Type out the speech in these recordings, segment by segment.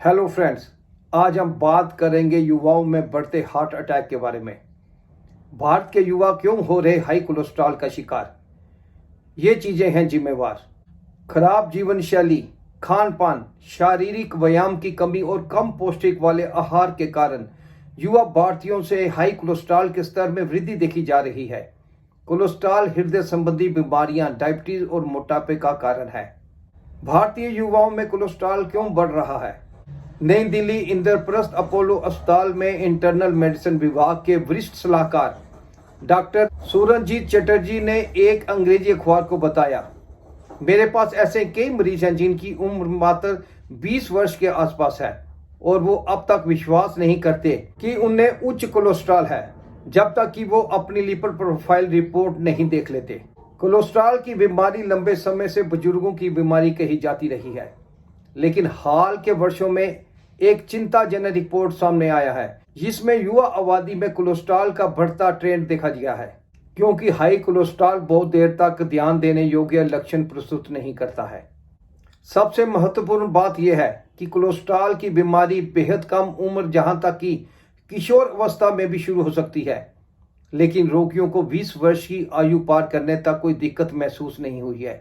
Hello friends, आज हम बात करेंगे युवाओं में बढ़ते हार्ट अटैक के बारे में। भारत के युवा क्यों हो रहे हाई कोलेस्ट्रॉल का शिकार? ये चीजें हैं जिम्मेवार। खराब जीवन शैली, खान पान, शारीरिक व्यायाम की कमी और कम पौष्टिक वाले आहार के कारण युवा भारतीयों से हाई कोलेस्ट्रॉल के स्तर में वृद्धि देखी जा रही है। कोलेस्ट्रॉल हृदय संबंधी बीमारियां, डायबिटीज और मोटापे का कारण है। भारतीय युवाओं में कोलेस्ट्रॉल क्यों बढ़ रहा है? नई दिल्ली इंद्रप्रस्थ अपोलो अस्पताल में इंटरनल मेडिसिन विभाग के वरिष्ठ सलाहकार डॉक्टर सुरंजीत चटर्जी ने एक अंग्रेजी अखबार को बताया, मेरे पास ऐसे कई मरीज हैं जिनकी उम्र मात्र 20 वर्ष के आसपास है और वो अब तक विश्वास नहीं करते कि उन्हें उच्च कोलेस्ट्रॉल है जब तक कि वो अपनी लिपिड प्रोफाइल रिपोर्ट नहीं देख लेते। कोलेस्ट्रॉल की बीमारी लंबे समय से बुजुर्गों की बीमारी कही जाती रही है, लेकिन हाल के वर्षों में एक चिंताजनक रिपोर्ट सामने आया है जिसमें युवा आबादी में कोलेस्ट्रॉल का बढ़ता ट्रेंड देखा गया है, क्योंकि हाई कोलेस्ट्रॉल बहुत देर तक ध्यान देने योग्य लक्षण प्रस्तुत नहीं करता है। सबसे महत्वपूर्ण बात यह है कि कोलेस्ट्रॉल की बीमारी बेहद कम उम्र जहां तक कि किशोर अवस्था में भी शुरू हो सकती है, लेकिन रोगियों को 20 वर्ष की आयु पार करने तक कोई दिक्कत महसूस नहीं हुई है।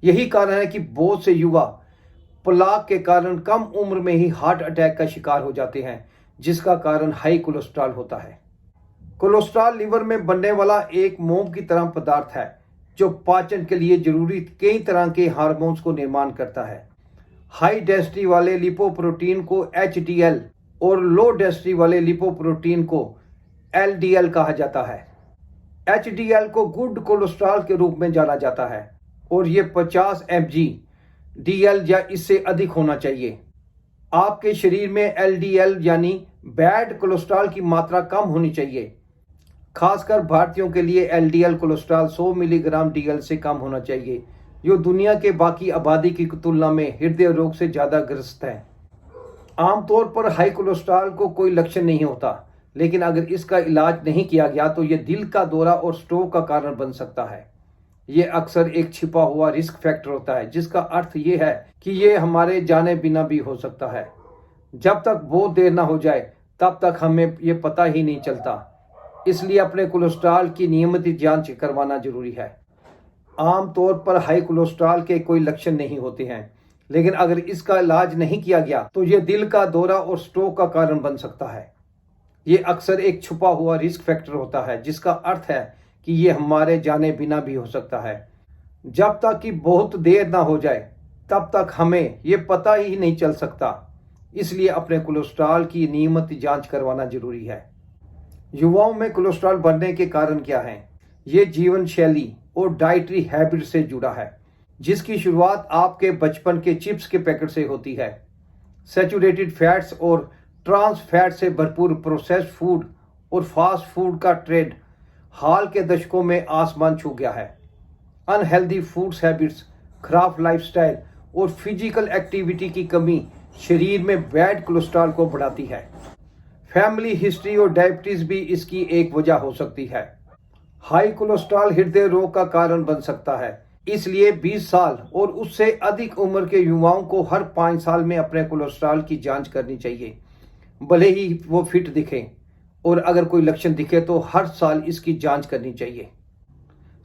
यही कारण है कि बहुत से युवा प्लाक के कारण कम उम्र में ही हार्ट अटैक का शिकार हो जाते हैं, जिसका कारण हाई कोलेस्ट्रॉल होता है। कोलेस्ट्रॉल लिवर में बनने वाला एक मोम की तरह पदार्थ है जो पाचन के लिए जरूरी कई तरह के हार्मोन्स को निर्माण करता है। हाई डेंसिटी वाले लिपोप्रोटीन को HDL और लो डेंसिटी वाले लिपोप्रोटीन को LDL कहा जाता है। HDL को गुड कोलेस्ट्रॉल के रूप में जाना जाता है और ये 50 mg DL या इससे अधिक होना चाहिए। आपके शरीर में LDL यानी बैड कोलेस्ट्रॉल की मात्रा कम होनी चाहिए। खासकर भारतीयों के लिए LDL कोलेस्ट्रॉल 100 मिलीग्राम DL से कम होना चाहिए, जो दुनिया के बाकी आबादी की तुलना में हृदय रोग से ज़्यादा ग्रस्त है। आमतौर पर हाई कोलेस्ट्रॉल को कोई लक्षण नहीं होता, लेकिन अगर इसका इलाज नहीं किया गया तो यह दिल का दौरा और स्ट्रोक का कारण बन सकता है। ये अक्सर एक छिपा हुआ रिस्क फैक्टर होता है, जिसका अर्थ ये है कि ये हमारे जाने बिना भी हो सकता है। जब तक बहुत देर ना हो जाए तब तक हमें ये पता ही नहीं चलता। इसलिए अपने कोलेस्ट्रॉल की नियमित जांच करवाना जरूरी है। आमतौर पर हाई कोलेस्ट्रॉल के कोई लक्षण नहीं होते हैं, लेकिन अगर इसका इलाज नहीं किया गया तो ये दिल का दौरा और स्ट्रोक का कारण बन सकता है। ये अक्सर एक छुपा हुआ रिस्क फैक्टर होता है, जिसका अर्थ है कि ये हमारे जाने बिना भी हो सकता है। जब तक कि बहुत देर ना हो जाए तब तक हमें ये पता ही नहीं चल सकता। इसलिए अपने कोलेस्ट्रॉल की नियमित जांच करवाना जरूरी है। युवाओं में कोलेस्ट्रॉल बढ़ने के कारण क्या हैं? ये जीवन शैली और डाइटरी हैबिट से जुड़ा है, जिसकी शुरुआत आपके बचपन के चिप्स के पैकेट से होती है। सैचुरेटेड फैट्स और ट्रांस फैट से भरपूर प्रोसेस्ड फूड और फास्ट फूड का ट्रेंड हाल के दशकों में आसमान छू गया है। अनहेल्दी फूड्स हैबिट्स, खराब लाइफस्टाइल और फिजिकल एक्टिविटी की कमी शरीर में बैड कोलेस्ट्रॉल को बढ़ाती है। फैमिली हिस्ट्री और डायबिटीज भी इसकी एक वजह हो सकती है। हाई कोलेस्ट्रॉल हृदय रोग का कारण बन सकता है, इसलिए 20 साल और उससे अधिक उम्र के युवाओं को हर 5 साल में अपने कोलेस्ट्रॉल की जांच करनी चाहिए, भले ही वो फिट दिखें। और अगर कोई लक्षण दिखे तो हर साल इसकी जांच करनी चाहिए।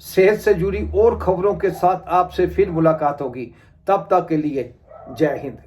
सेहत से जुड़ी और खबरों के साथ आपसे फिर मुलाकात होगी। तब तक के लिए जय हिंद।